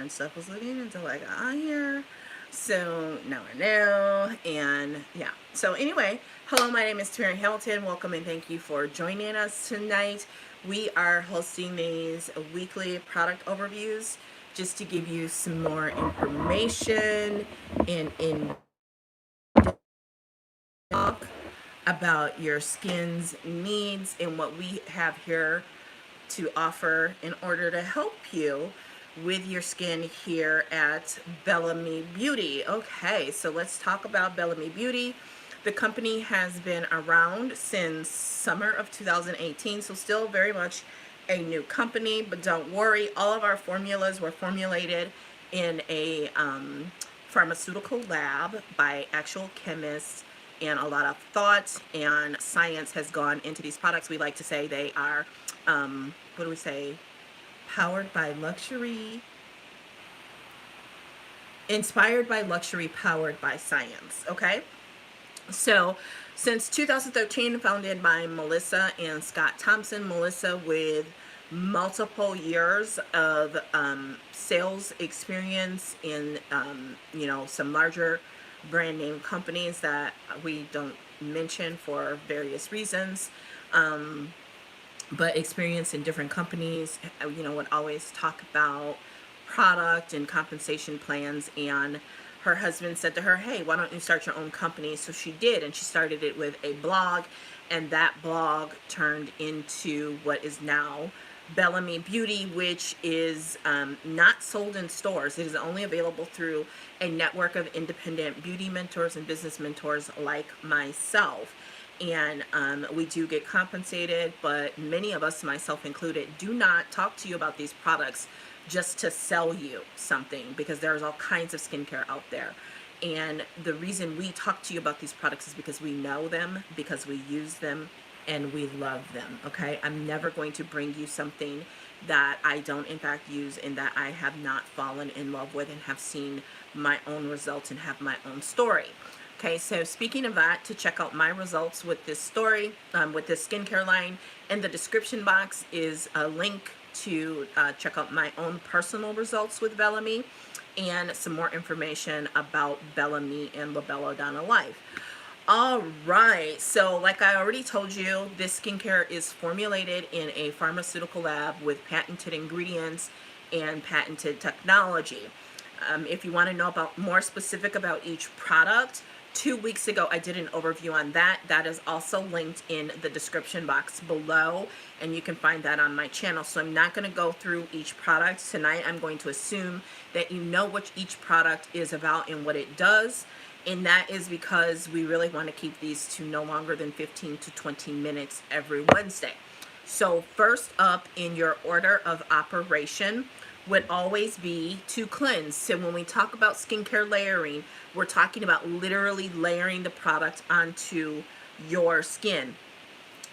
and stuff was looking until I got on here. So now I know. And yeah. So anyway, hello, my name is Tamira Hamilton. Welcome and thank you for joining us tonight. We are hosting these weekly product overviews just to give you some more information and in talk about your skin's needs and what we have here to offer in order to help you with your skin here at Bellame Beauty. Okay, so let's talk about Bellame Beauty. The company has been around since summer of 2018, so still very much a new company, but don't worry, all of our formulas were formulated in a pharmaceutical lab by actual chemists, and a lot of thought and science has gone into these products. We like to say they are what do we say, powered by luxury, inspired by luxury, powered by science. Okay, so since 2013, founded by Melissa and Scott Thompson. Melissa with multiple years of sales experience in some larger brand name companies that we don't mention for various reasons, but experience in different companies, would always talk about product and compensation plans. And her husband said to her, hey, why don't you start your own company? So she did, and she started it with a blog, and that blog turned into what is now Bellame Beauty, which is not sold in stores. It is only available through a network of independent beauty mentors and business mentors like myself. And we do get compensated, but many of us, myself included, do not talk to you about these products just to sell you something, because there's all kinds of skincare out there. And the reason we talk to you about these products is because we know them, because we use them, and we love them. Okay, I'm never going to bring you something that I don't in fact use and that I have not fallen in love with and have seen my own results and have my own story. Okay, so speaking of that, to check out my results with this story, with this skincare line, in the description box is a link to check out my own personal results with Bellame and some more information about Bellame and La Bella Donna Life. All right, so like I already told you, this skincare is formulated in a pharmaceutical lab with patented ingredients and patented technology. If you want to know about more specific about each product, 2 weeks ago I did an overview on that. That is also linked in the description box below, and you can find that on my channel. So I'm not going to go through each product tonight. I'm going to assume that you know what each product is about and what it does. And that is because we really want to keep these to no longer than 15 to 20 minutes every Wednesday. So first up in your order of operation would always be to cleanse. So when we talk about skincare layering, we're talking about literally layering the product onto your skin.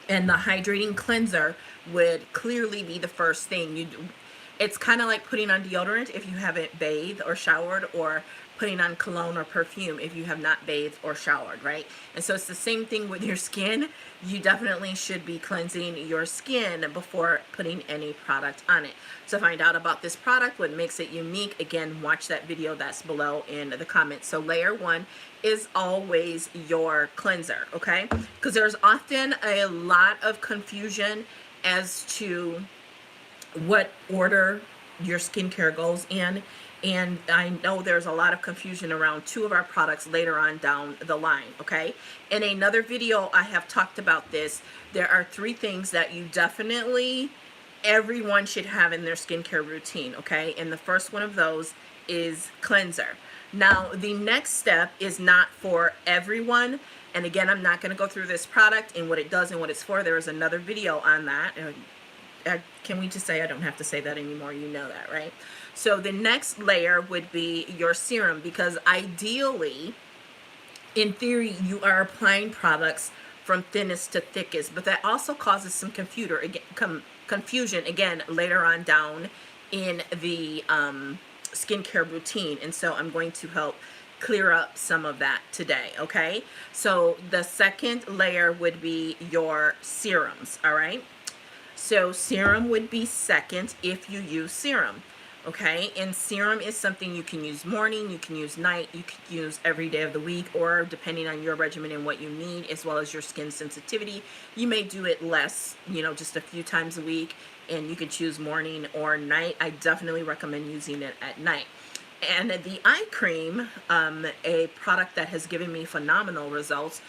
And the hydrating cleanser would clearly be the first thing you do. It's kind of like putting on deodorant if you haven't bathed or showered, or putting on cologne or perfume if you have not bathed or showered, right? And so it's the same thing with your skin. You definitely should be cleansing your skin before putting any product on it. To find out about this product, what makes it unique, again, watch that video that's below in the comments. So layer one is always your cleanser, okay? Because there's often a lot of confusion as to what order your skincare goes in. And I know there's a lot of confusion around two of our products later on down the line, okay? In another video, I have talked about this. There are 3 things that you definitely, everyone should have in their skincare routine, okay? And the first one of those is cleanser. Now, the next step is not for everyone. And again, I'm not going to go through this product and what it does and what it's for. There is another video on that. Can we just say I don't have to say that anymore? You know that, right? So the next layer would be your serum, because ideally, in theory, you are applying products from thinnest to thickest, but that also causes some confusion again later on down in the skincare routine. And so I'm going to help clear up some of that today, okay? So the second layer would be your serums, all right? So serum would be second if you use serum. Okay, and serum is something you can use morning, you can use night, you can use every day of the week, or depending on your regimen and what you need, as well as your skin sensitivity, you may do it less, just a few times a week, and you can choose morning or night. I definitely recommend using it at night. And the eye cream, a product that has given me phenomenal results,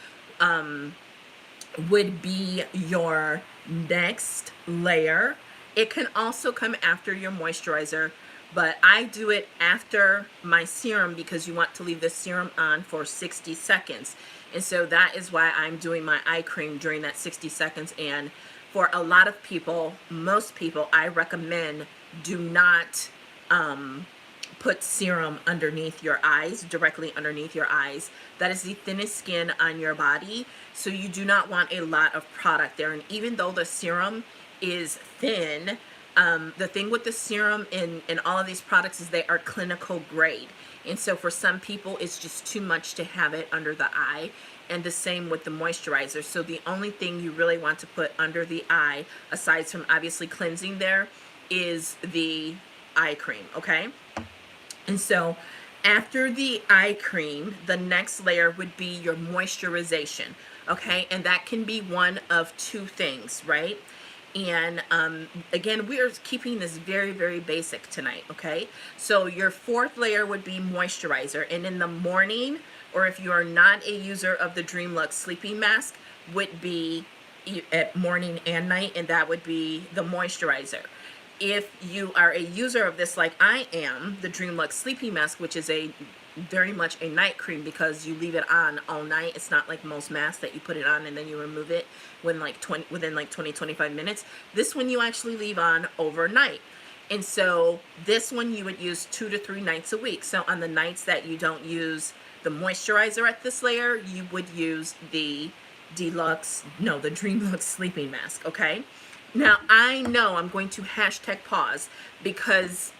would be your next layer. It can also come after your moisturizer, but I do it after my serum because you want to leave the serum on for 60 seconds. And so that is why I'm doing my eye cream during that 60 seconds. And for a lot of people, most people, I recommend do not put serum underneath your eyes, directly underneath your eyes. That is the thinnest skin on your body, so you do not want a lot of product there. And even though the serum is thin, the thing with the serum in all of these products is they are clinical grade. And so for some people, it's just too much to have it under the eye. And the same with the moisturizer. So the only thing you really want to put under the eye, aside from obviously cleansing there, is the eye cream, okay? And so after the eye cream, the next layer would be your moisturization, okay? And that can be one of two things, right? And again, we are keeping this very, very basic tonight, okay? So your fourth layer would be moisturizer. And in the morning, or if you are not a user of the Dream Luxe sleeping mask, would be at morning and night, and that would be the moisturizer. If you are a user of this like I am, the Dream Luxe sleeping mask, which is very much a night cream because you leave it on all night. It's not like most masks that you put it on and then you remove it within like 20-25 minutes. This one you actually leave on overnight. And so this one you would use 2 to 3 nights a week. So on the nights that you don't use the moisturizer at this layer, you would use the Dream Luxe sleeping mask, okay? Now, I know I'm going to hashtag pause because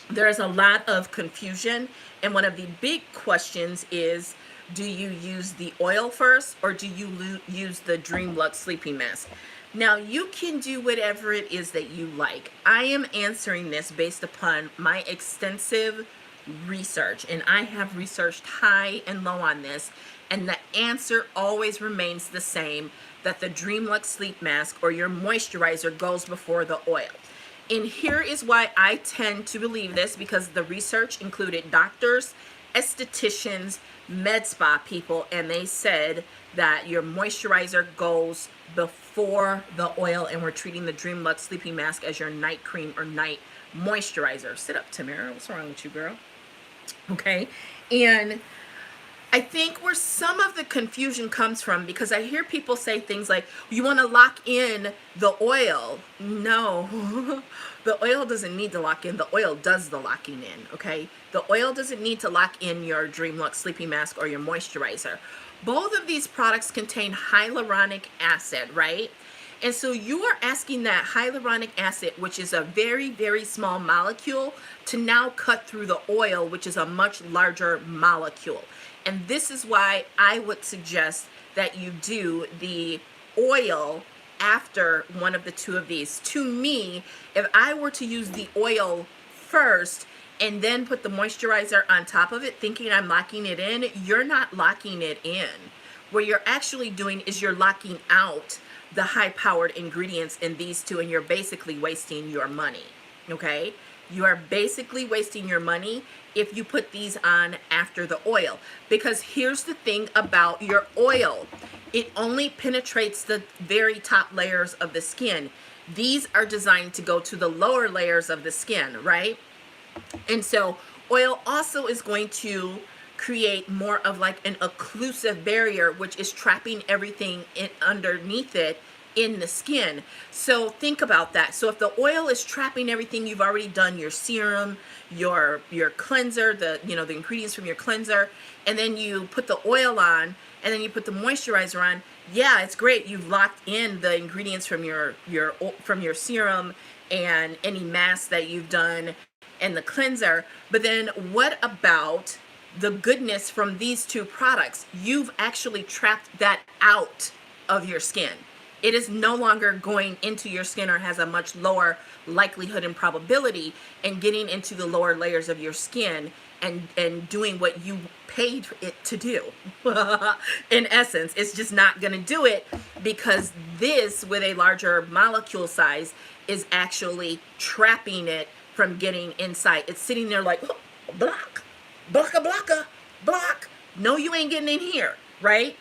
there's a lot of confusion, and one of the big questions is, do you use the oil first or do you use the Dream Luxe sleeping mask? Now, you can do whatever it is that you like. I am answering this based upon my extensive research, and I have researched high and low on this, and the answer always remains the same, that the Dream Luxe sleep mask or your moisturizer goes before the oil. And here is why I tend to believe this, because the research included doctors, estheticians, med spa people, and they said that your moisturizer goes before the oil, and we're treating the Dream Luxe sleeping mask as your night cream or night moisturizer. Sit up, Tamira. What's wrong with you, girl? Okay. And I think where some of the confusion comes from, because I hear people say things like, you want to lock in the oil. No, the oil doesn't need to lock in. The oil does the locking in, okay? The oil doesn't need to lock in your Dream Luxe sleeping mask or your moisturizer. Both of these products contain hyaluronic acid, right? And so you are asking that hyaluronic acid, which is a very, very small molecule, to now cut through the oil, which is a much larger molecule. And this is why I would suggest that you do the oil after one of the two of these. To me, if I were to use the oil first and then put the moisturizer on top of it, thinking I'm locking it in, you're not locking it in. What you're actually doing is you're locking out the high-powered ingredients in these two, and you're basically wasting your money, okay? You are basically wasting your money if you put these on after the oil. Because here's the thing about your oil. It only penetrates the very top layers of the skin. These are designed to go to the lower layers of the skin, right? And so oil also is going to create more of like an occlusive barrier, which is trapping everything underneath it in the skin. So think about that. So if the oil is trapping everything, you've already done your serum, your cleanser, the ingredients from your cleanser, and then you put the oil on, and then you put the moisturizer on. Yeah, it's great. You've locked in the ingredients from your serum and any mask that you've done and the cleanser. But then what about the goodness from these two products? You've actually trapped that out of your skin. it is no longer going into your skin, or has a much lower likelihood and probability in getting into the lower layers of your skin and doing what you paid it to do. In essence, it's just not going to do it, because this, with a larger molecule size, is actually trapping it from getting inside. It's sitting there like, oh, block, blocka, blocka, block. No, you ain't getting in here, right?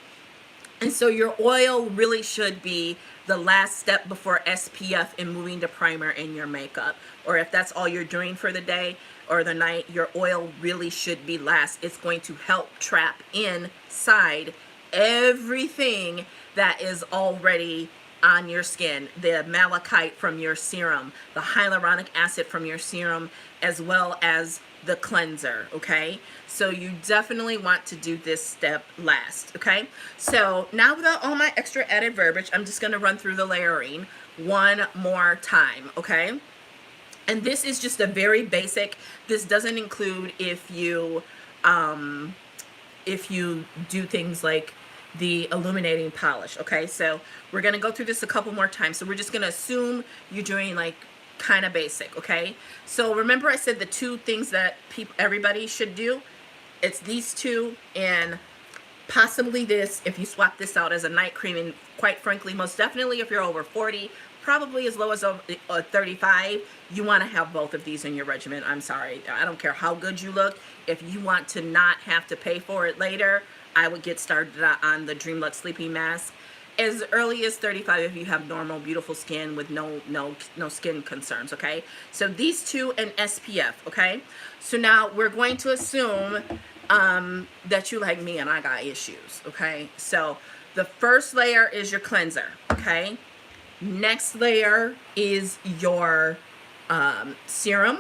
And so your oil really should be the last step before SPF and moving to primer in your makeup. Or if that's all you're doing for the day or the night, your oil really should be last. It's going to help trap inside everything that is already on your skin. The malachite from your serum, the hyaluronic acid from your serum, as well as the cleanser, okay? So you definitely want to do this step last, okay? So now, without all my extra added verbiage, I'm just going to run through the layering one more time, okay? And this is just a very basic. This doesn't include if you do things like the illuminating polish, okay? So we're going to go through this a couple more times. So we're just going to assume you're doing like kind of basic, okay? So remember I said the two things that everybody should do? It's these two, and possibly this if you swap this out as a night cream. And quite frankly, most definitely if you're over 40, probably as low as 35, you want to have both of these in your regimen. I'm sorry, I don't care how good you look. If you want to not have to pay for it later, I would get started on the Dream Luxe Sleeping Mask as early as 35 if you have normal, beautiful skin with no skin concerns, okay? So these two and SPF, okay? So now we're going to assume that you like me and I got issues, okay? So the first layer is your cleanser, okay? Next layer is your serum.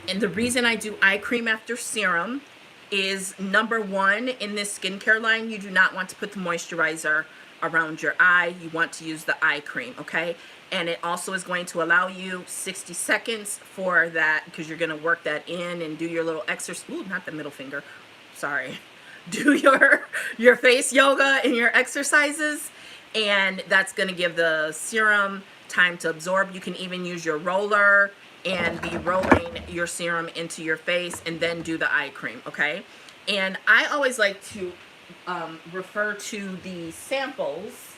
And the reason I do eye cream after serum is, number one, in this skincare line, you do not want to put the moisturizer around your eye. You want to use the eye cream, okay? And it also is going to allow you 60 seconds for that, because you're going to work that in and do your little exercise. Ooh, not the middle finger. Sorry. Do your face yoga and your exercises, and that's going to give the serum time to absorb. You can even use your roller and be rolling your serum into your face and then do the eye cream, okay? And I always like to refer to the samples,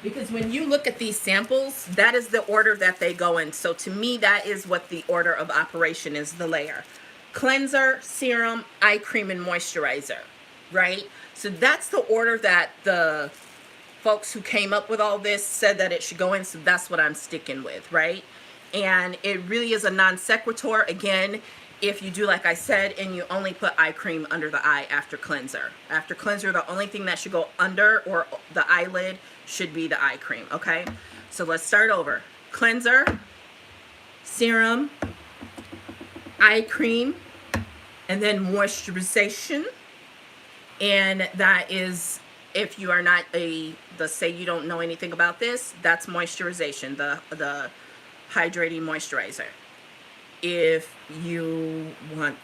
because when you look at these samples, that is the order that they go in. So to me, that is what the order of operation is, the layer. Cleanser, serum, eye cream, and moisturizer, right? So that's the order that the folks who came up with all this said that it should go in, so that's what I'm sticking with, right? And it really is a non sequitur. Again, if you do like I said, and you only put eye cream under the eye after cleanser. After cleanser, the only thing that should go under or the eyelid should be the eye cream, okay? So let's start over. Cleanser, serum, eye cream, and then moisturization. And that is, if you are not let's say you don't know anything about this, that's moisturization, the hydrating moisturizer. If you want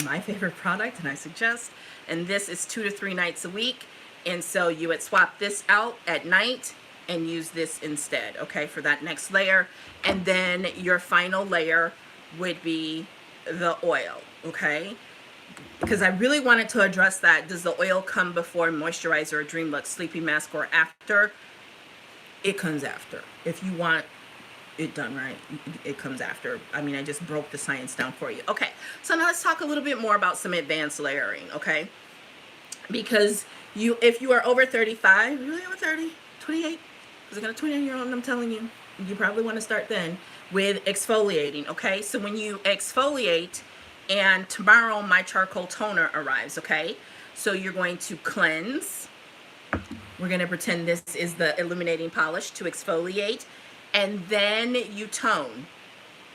my favorite product, and I suggest, and this is 2 to 3 nights a week, and so you would swap this out at night and use this instead, okay, for that next layer. And then your final layer would be the oil, okay? Because I really wanted to address that. Does the oil come before moisturizer or Dream Luxe Sleeping Mask, or after? It comes after. If you want it done right, it comes after. I mean, I just broke the science down for you. Okay, so now let's talk a little bit more about some advanced layering, okay? Because if you are over 35, really over 30, 28, because I got a 29-year-old, and I'm telling you, you probably want to start then with exfoliating, okay? So when you exfoliate, and tomorrow my charcoal toner arrives, okay? So you're going to cleanse. We're going to pretend this is the illuminating polish to exfoliate. And then you tone.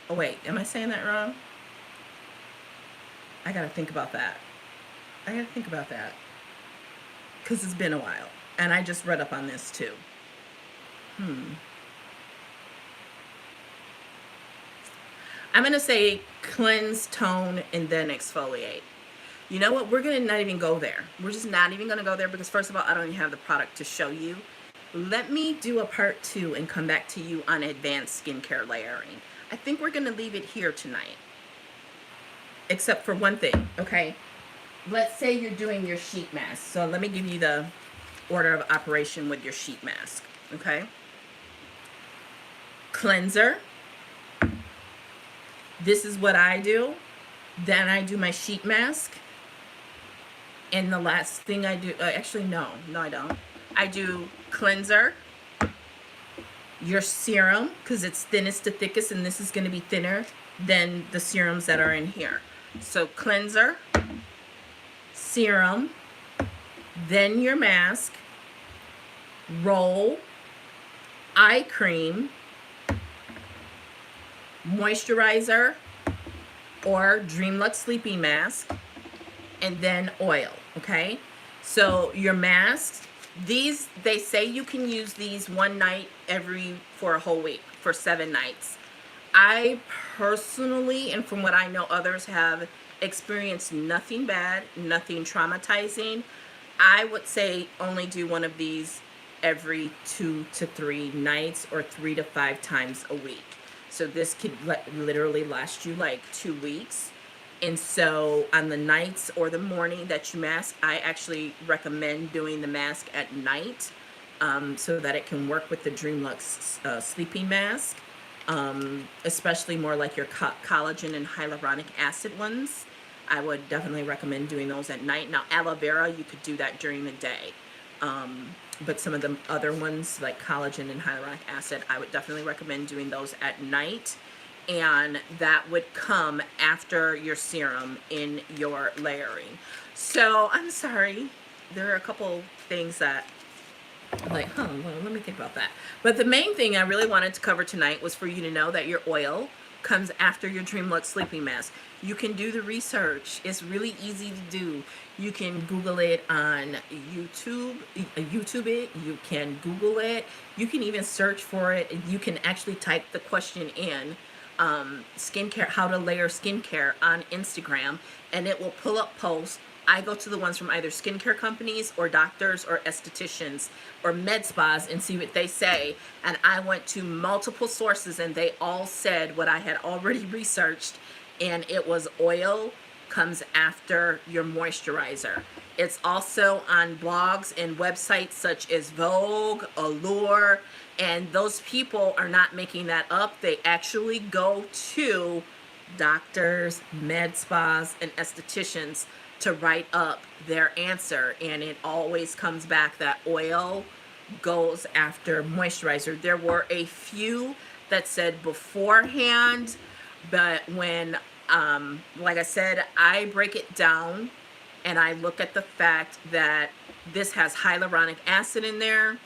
Oh, wait. Am I saying that wrong? I got to think about that. Because it's been a while. And I just read up on this too. I'm going to say cleanse, tone, and then exfoliate. You know what? We're going to not even go there. We're just not even going to go there because, first of all, I don't even have the product to show you. Let me do a part 2 and come back to you on advanced skincare layering. I think we're going to leave it here tonight. Except for one thing, okay? Let's say you're doing your sheet mask. So let me give you the order of operation with your sheet mask, okay? Cleanser. This is what I do. Then I do my sheet mask. And the last thing I do, actually, no, I don't. I do cleanser, your serum, because it's thinnest to thickest, and this is going to be thinner than the serums that are in here. So cleanser, serum, then your mask, roll, eye cream, moisturizer, or Dream Luxe sleeping mask, and then oil, okay? So your masks, these, they say you can use these one night for a whole week, for 7 nights. I personally, and from what I know others have experienced nothing bad, nothing traumatizing. I would say only do one of these every 2 to 3 nights or 3 to 5 times a week. So this could literally last you like 2 weeks. And so on the nights or the morning that you mask, I actually recommend doing the mask at night so that it can work with the Dream Luxe sleeping mask, especially more like your collagen and hyaluronic acid ones. I would definitely recommend doing those at night. Now, aloe vera, you could do that during the day. But some of the other ones like collagen and hyaluronic acid, I would definitely recommend doing those at night. And that would come after your serum in your layering. So I'm sorry, there are a couple things that like, well, let me think about that. But the main thing I really wanted to cover tonight was for you to know that your oil comes after your Dream Luxe sleeping mask. You can do the research. It's really easy to do. You can Google it on YouTube it. You can Google it. You can even search for it. You can actually type the question in, skincare, how to layer skincare on Instagram, and it will pull up posts. I go to the ones from either skincare companies or doctors or estheticians or med spas and see what they say. And I went to multiple sources and they all said what I had already researched, and it was oil comes after your moisturizer. It's also on blogs and websites such as Vogue, Allure, and those people are not making that up. They actually go to doctors, med spas, and estheticians to write up their answer, and it always comes back that oil goes after moisturizer. There were a few that said beforehand, but when like I said, I break it down and I look at the fact that this has hyaluronic acid in there,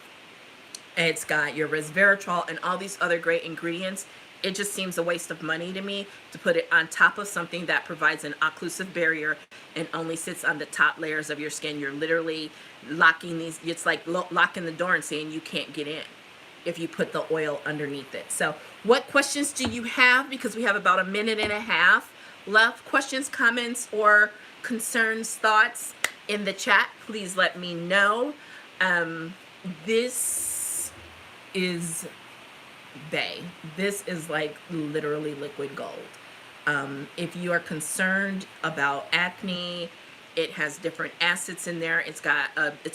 it's got your resveratrol and all these other great ingredients. It just seems a waste of money to me to put it on top of something that provides an occlusive barrier and only sits on the top layers of your skin. You're literally locking these, it's like locking the door and saying you can't get in if you put the oil underneath it. So what questions do you have? Because we have about 1.5 minutes left. Questions, comments, or concerns, thoughts in the chat, please let me know. This is Bay. This is like literally liquid gold. If you are concerned about acne, it has different acids in there. It's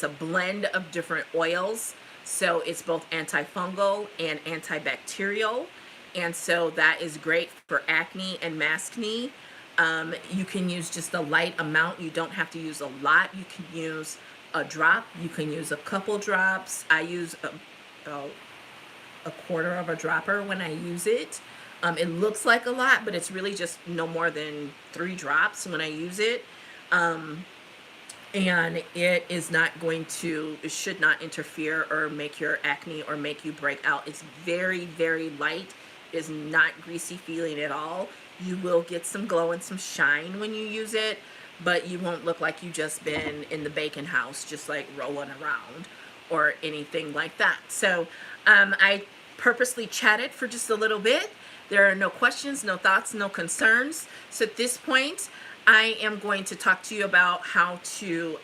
a blend of different oils. So it's both antifungal and antibacterial. And so that is great for acne and maskne. You can use just a light amount. You don't have to use a lot. You can use a drop. You can use a couple drops. I use a quarter of a dropper when I use it. It looks like a lot, but it's really just no more than 3 drops when I use it. And it is not going to, it should not interfere or make your acne or make you break out. It's very, very light. It is not greasy feeling at all. You will get some glow and some shine when you use it, but you won't look like you just been in the bacon house, just like rolling around or anything like that. So I purposely chatted for just a little bit. There are no questions, no thoughts, no concerns. So at this point, I am going to talk to you about how to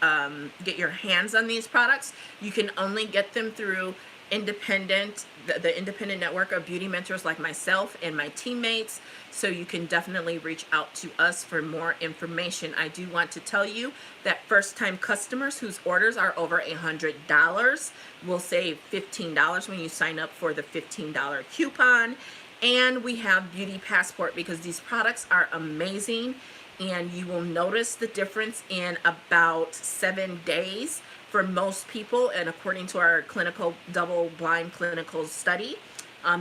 get your hands on these products. You can only get them through the independent network of beauty mentors like myself and my teammates. So you can definitely reach out to us for more information. I do want to tell you that first-time customers whose orders are over $100 will save $15 when you sign up for the $15 coupon. And we have Beauty Passport because these products are amazing, and you will notice the difference in about 7 days for most people, and according to our clinical double-blind clinical study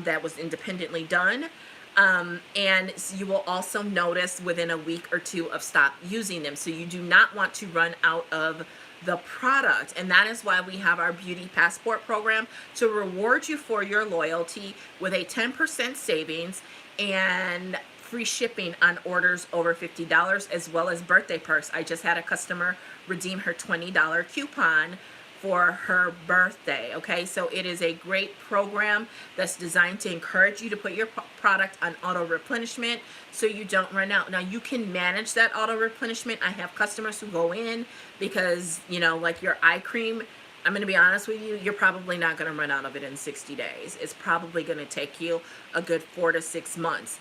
that was independently done. And you will also notice within a week or two of stop using them. So you do not want to run out of the product, and that is why we have our Beauty Passport program to reward you for your loyalty with a 10% savings and free shipping on orders over $50, as well as birthday perks. I just had a customer redeem her $20 coupon for her birthday. Okay, so it is a great program that's designed to encourage you to put your product on auto replenishment so you don't run out. Now you can manage that auto replenishment. I have customers who go in because, you know, like your eye cream, I'm going to be honest with you, you're probably not going to run out of it in 60 days. It's probably going to take you a good 4 to 6 months.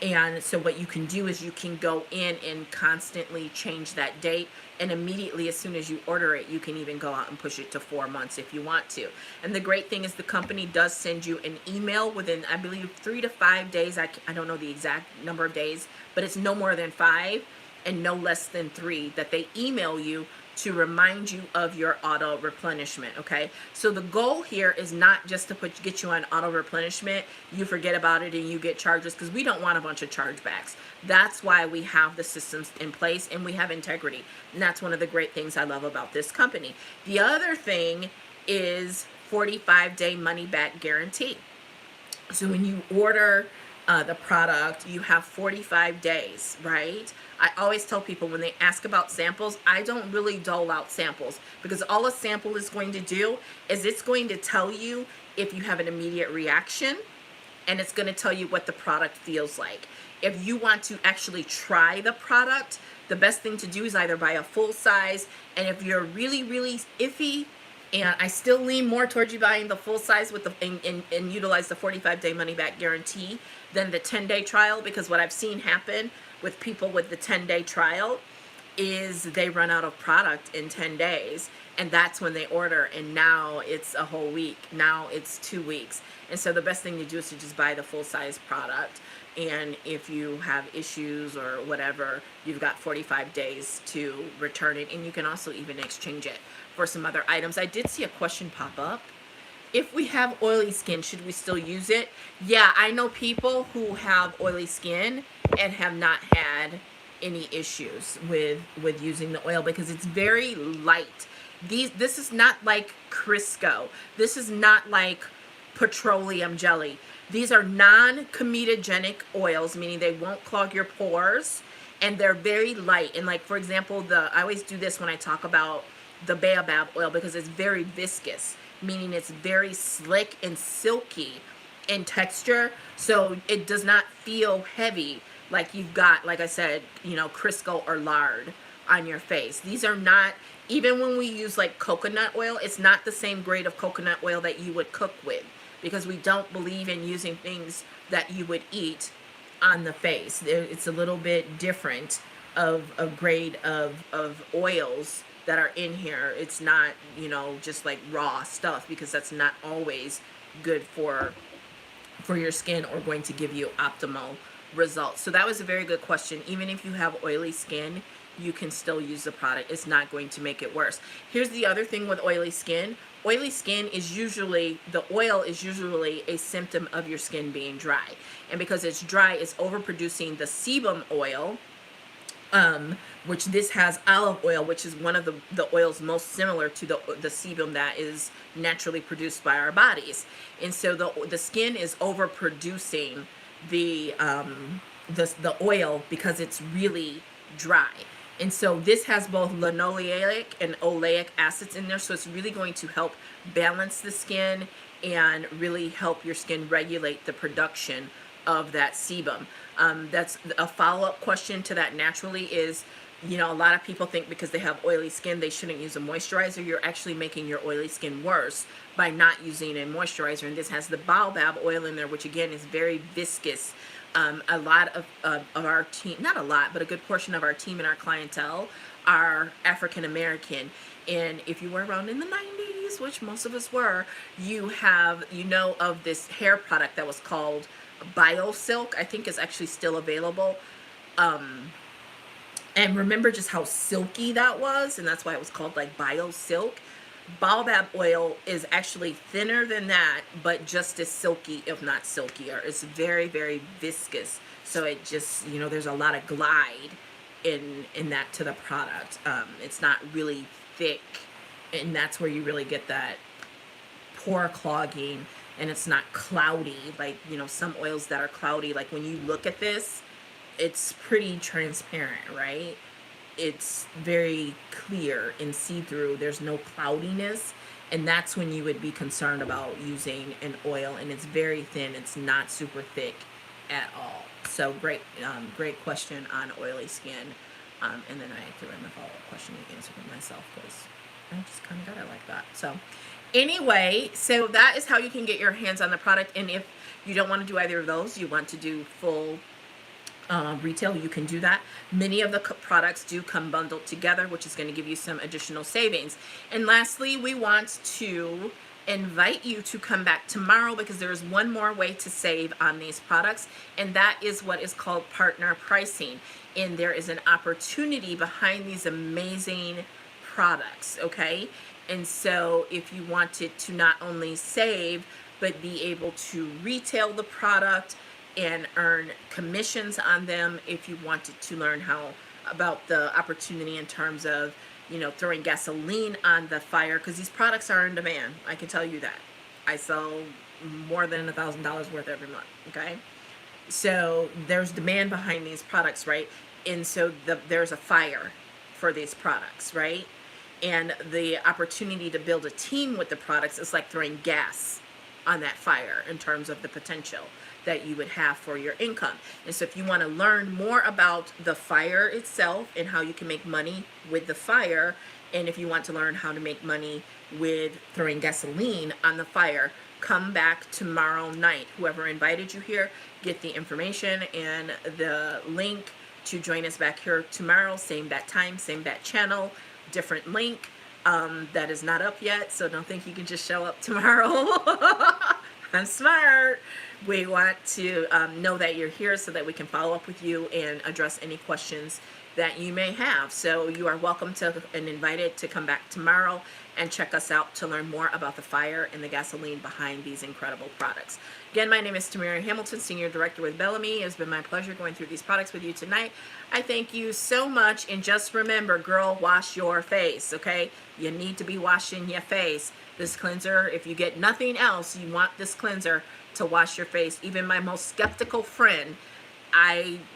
And so what you can do is you can go in and constantly change that date, and immediately as soon as you order it, you can even go out and push it to 4 months if you want to. And the great thing is the company does send you an email within, I believe, 3 to 5 days. I don't know the exact number of days, but it's no more than 5 and no less than 3 that they email you to remind you of your auto replenishment. Okay, so the goal here is not just to get you on auto replenishment, you forget about it and you get charges, because we don't want a bunch of chargebacks. That's why we have the systems in place and we have integrity, and that's one of the great things I love about this company. The other thing is 45-day money back guarantee. So when you order the product, you have 45 days, right? I always tell people when they ask about samples, I don't really dole out samples, because all a sample is going to do is it's going to tell you if you have an immediate reaction, and it's going to tell you what the product feels like. If you want to actually try the product, the best thing to do is either buy a full size, and if you're really, really iffy, and I still lean more towards you buying the full size with the and utilize the 45-day money back guarantee than the 10-day trial, because what I've seen happen with people with the 10-day trial is they run out of product in 10 days, and that's when they order, and now it's a whole week, now it's 2 weeks. And so the best thing to do is to just buy the full size product, and if you have issues or whatever, you've got 45 days to return it, and you can also even exchange it for some other items. I did see a question pop up. If we have oily skin, should we still use it? Yeah, I know people who have oily skin and have not had any issues with using the oil, because it's very light. This is not like Crisco. This is not like petroleum jelly. These are non-comedogenic oils, meaning they won't clog your pores, and they're very light. And like, for example, I always do this when I talk about the Baobab oil, because it's very viscous, meaning it's very slick and silky in texture, so it does not feel heavy like you've got, like I said, you know, Crisco or lard on your face. These are not, even when we use like coconut oil, it's not the same grade of coconut oil that you would cook with, because we don't believe in using things that you would eat on the face. It's a little bit different of a grade of oils that are in here. It's not, you know, just like raw stuff, because that's not always good for your skin or going to give you optimal results. So that was a very good question. Even if you have oily skin, you can still use the product. It's not going to make it worse. Here's the other thing with oily skin. Oily skin is usually, the oil is usually a symptom of your skin being dry. And because it's dry, it's overproducing the sebum oil, which this has olive oil, which is one of the oils most similar to the sebum that is naturally produced by our bodies. And so the skin is overproducing the oil because it's really dry. And so this has both linoleic and oleic acids in there, so it's really going to help balance the skin and really help your skin regulate the production of that sebum. That's a follow-up question to that naturally is, you know, a lot of people think because they have oily skin, they shouldn't use a moisturizer. You're actually making your oily skin worse by not using a moisturizer. And this has the Baobab oil in there, which again is very viscous. A lot of our team, not a lot, but a good portion of our team and our clientele are African American. And if you were around in the 90s, which most of us were, you know of this hair product that was called BioSilk. I think is actually still available. And remember just how silky that was, and that's why it was called like BioSilk. Baobab oil is actually thinner than that, but just as silky, if not silkier. It's very, very viscous. So it just, you know, there's a lot of glide in that to the product. It's not really thick, and that's where you really get that pore clogging, and it's not cloudy like, you know, some oils that are cloudy. Like when you look at this, it's pretty transparent, right? It's very clear and see-through. There's no cloudiness, and that's when you would be concerned about using an oil. And it's very thin. It's not super thick at all. So great question on oily skin. And then I threw in the follow-up question and answered it myself because I just kind of got it like that. So anyway, so that is how you can get your hands on the product. And if you don't want to do either of those, you want to do full retail, you can do that. Many of the products do come bundled together, which is going to give you some additional savings. And lastly, we want to invite you to come back tomorrow because there is one more way to save on these products, and that is what is called partner pricing. And there is an opportunity behind these amazing products, okay? And so if you wanted to not only save, but be able to retail the product and earn commissions on them, if you wanted to learn how about the opportunity in terms of, you know, throwing gasoline on the fire, because these products are in demand. I can tell you that. I sell more than $1,000 worth every month, okay? So there's demand behind these products, right? And so there's a fire for these products, right? And the opportunity to build a team with the products is like throwing gas on that fire in terms of the potential that you would have for your income. And so if you want to learn more about the fire itself and how you can make money with the fire, and if you want to learn how to make money with throwing gasoline on the fire, come back tomorrow night. Whoever invited you here, get the information and the link to join us back here tomorrow, same bat time, same bat channel, different link. That is not up yet, so don't think you can just show up tomorrow. I'm smart. We want to know that you're here so that we can follow up with you and address any questions that you may have. So you are welcome to and invited to come back tomorrow and check us out to learn more about the fire and the gasoline behind these incredible products. Again, my name is Tamira Hamilton, Senior Director with Bellame. It has been my pleasure going through these products with you tonight. I thank you so much, and just remember, girl, wash your face, okay? You need to be washing your face. This cleanser, if you get nothing else, you want this cleanser to wash your face. Even my most skeptical friend,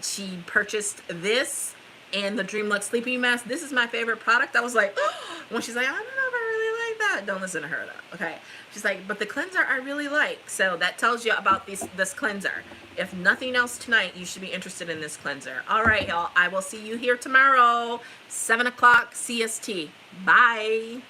she purchased this and the Dream Luxe Sleeping Mask. This is my favorite product. I was like, oh, when she's like, I don't know if I really like that. Don't listen to her though, okay? She's like, but the cleanser I really like. So that tells you about this cleanser. If nothing else tonight, you should be interested in this cleanser. All right, y'all. I will see you here tomorrow, 7 o'clock CST. Bye.